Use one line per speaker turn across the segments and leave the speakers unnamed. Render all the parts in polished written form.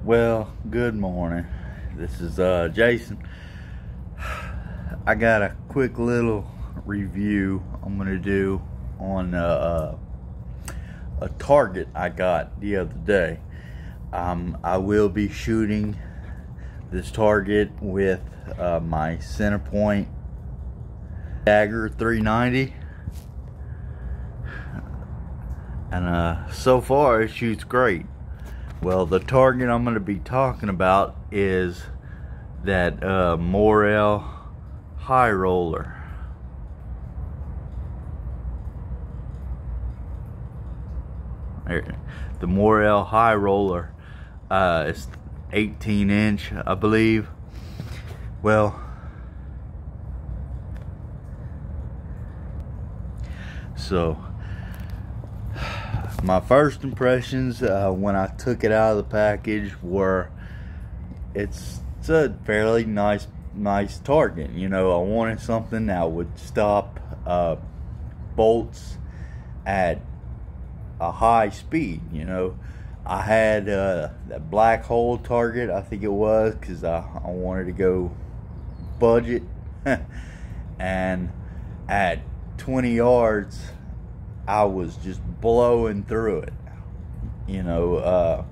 Well, good morning. This is Jason. I got a quick little review I'm gonna do on a target I got the other day. I will be shooting this target with my center point Dagger 390, and so far it shoots great. Well, the target I'm going to be talking about is that Morrell High Roller. The Morrell High Roller. It's 18-inch, I believe. Well, so my first impressions when I took it out of the package were it's a fairly nice target. You know, I wanted something that would stop bolts at a high speed. You know, I had that black hole target, I think it was, because I wanted to go budget and at 20 yards I was just blowing through it, you know.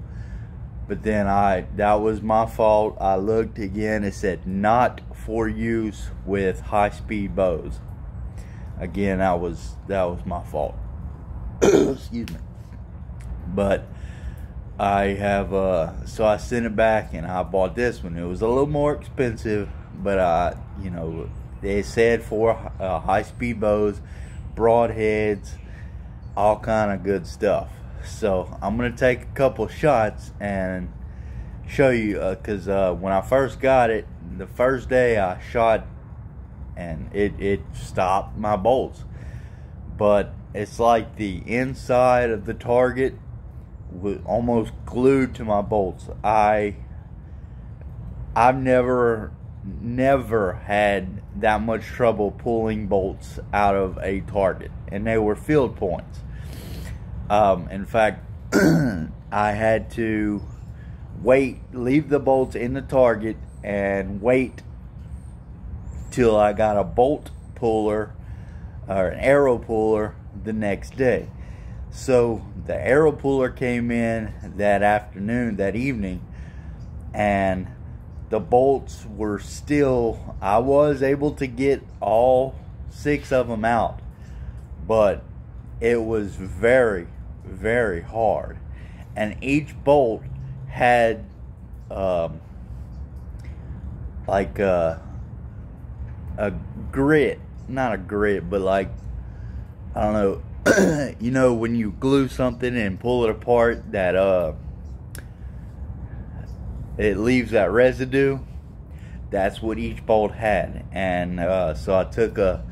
But then that was my fault. I looked again, it said not for use with high-speed bows. Again, that was my fault. Excuse me. But I have so I sent it back and I bought this one. It was a little more expensive, but you know, they said for high-speed bows, broadheads, all kind of good stuff. So I'm gonna take a couple shots and show you, because when I first got it, the first day I shot and it stopped my bolts, but it's like the inside of the target was almost glued to my bolts. I've never had that much trouble pulling bolts out of a target, and they were field points. In fact, I had to leave the bolts in the target and wait till I got a bolt puller or an arrow puller the next day. So the arrow puller came in that evening, and the bolts were still, I was able to get all 6 of them out, but it was very, very hard. And each bolt had like a grit, not a grit, but like, I don't know, you know, when you glue something and pull it apart, that it leaves that residue. That's what each bolt had. And so I took a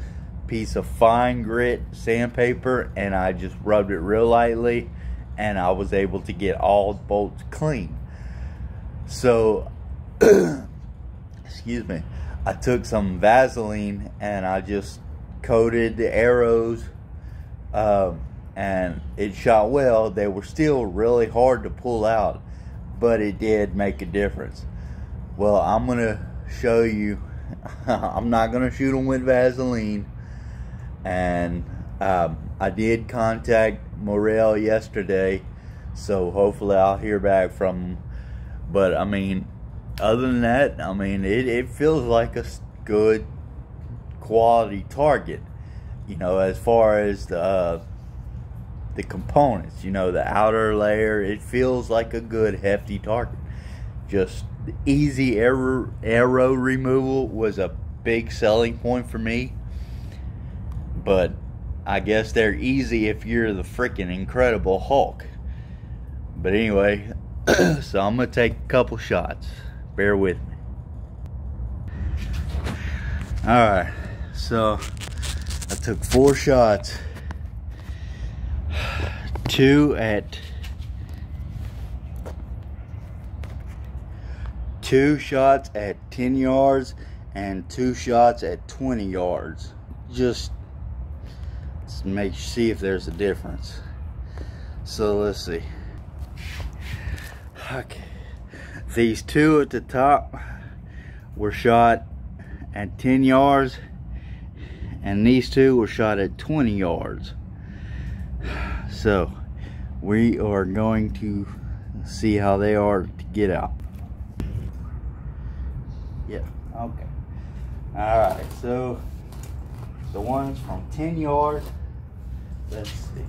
piece of fine grit sandpaper and I just rubbed it real lightly, and I was able to get all the bolts clean. So excuse me, I took some Vaseline and I just coated the arrows, and it shot well. They were still really hard to pull out, but it did make a difference. Well, I'm gonna show you. I'm not gonna shoot them with Vaseline, and I did contact Morrell yesterday, so hopefully I'll hear back from him. But I mean, other than that, I mean, it feels like a good quality target. You know, as far as the components, you know, the outer layer, it feels like a good hefty target. Just easy arrow removal was a big selling point for me, but I guess they're easy if you're the freaking Incredible Hulk. But anyway, so I'm gonna take a couple shots, bear with me. Alright, so I took 4 shots, 2 shots at 10 yards and 2 shots at 20 yards. Just see if there's a difference. So let's see. Okay, These two at the top were shot at 10 yards, and these two were shot at 20 yards. So we are going to see how they are to get out. Yeah, okay. Alright, so the ones from 10 yards, let's see.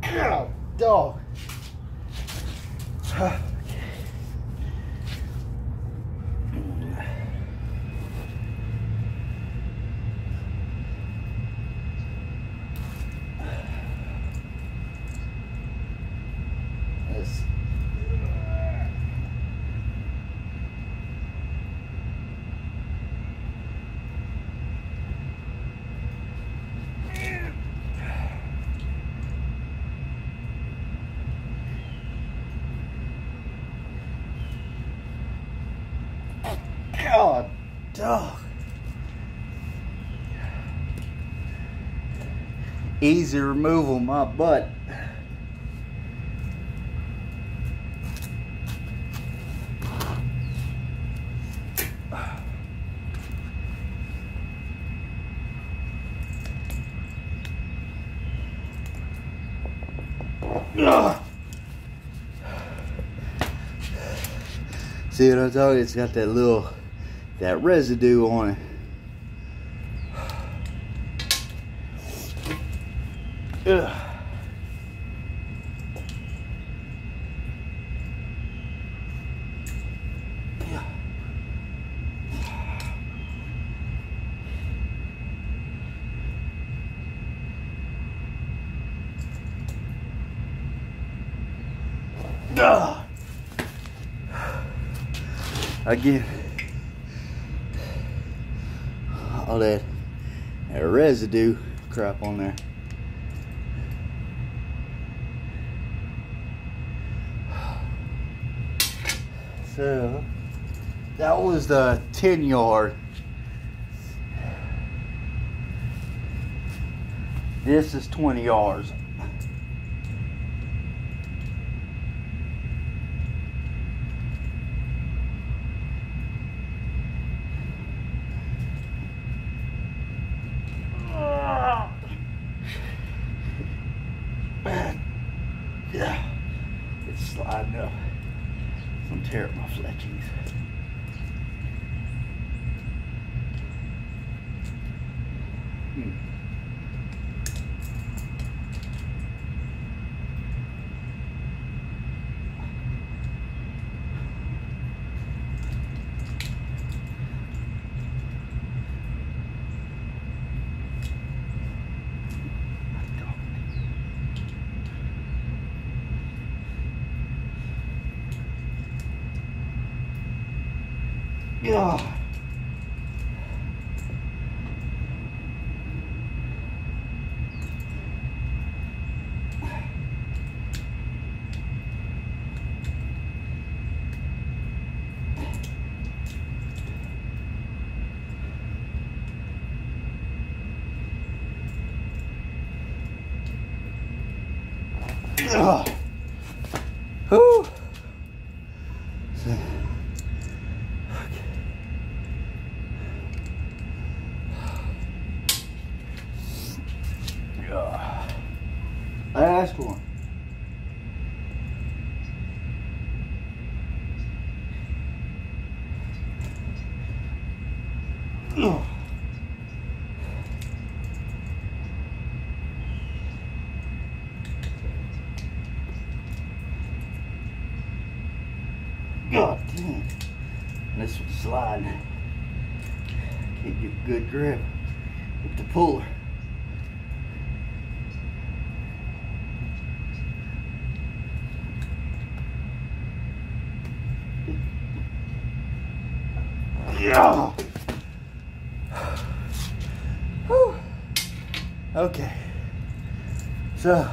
God, dog. Okay. Let's God, dog. Easy removal, my butt. See what I'm talking? It's got that residue on it. Ugh. Ugh. Again, all that residue crap on there. So that was the 10 yard. This is 20 yards. Yeah, it's sliding up. It's gonna tear up my fletchings. Yeah. Whew. Last one. God damn. This one's sliding. Can't get a good grip with the puller. Yeah. Whew. Okay. So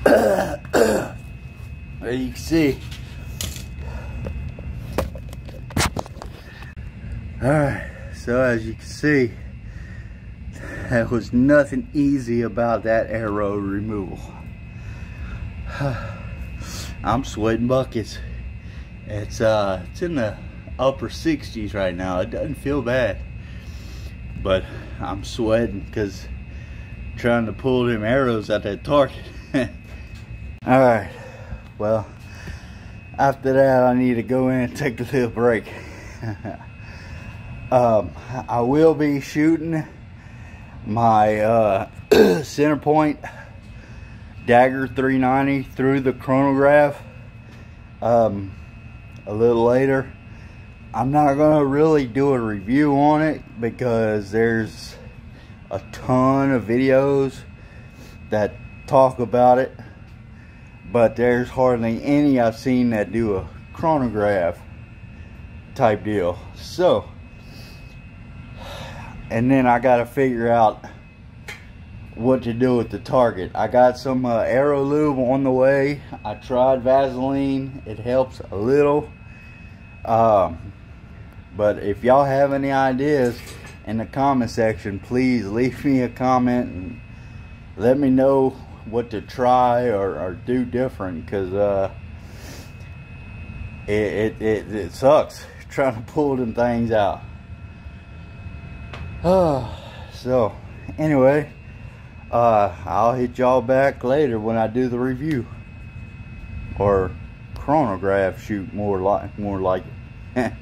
there you can see. All right. so as you can see, there was nothing easy about that arrow removal. I'm sweating buckets. It's in the upper 60s right now. It doesn't feel bad, but I'm sweating because trying to pull them arrows out that target. All right, well, after that I need to go in and take a little break. I will be shooting my center point Dagger 390 through the chronograph a little later. I'm not gonna really do a review on it because there's a ton of videos that talk about it, but there's hardly any I've seen that do a chronograph type deal. So, and then I gotta figure out what to do with the target. I got some arrow lube on the way. I tried Vaseline, it helps a little, but if y'all have any ideas in the comment section, please leave me a comment and let me know what to try or do different, because it sucks trying to pull them things out. So anyway, I'll hit y'all back later when I do the review, or chronograph shoot more like it.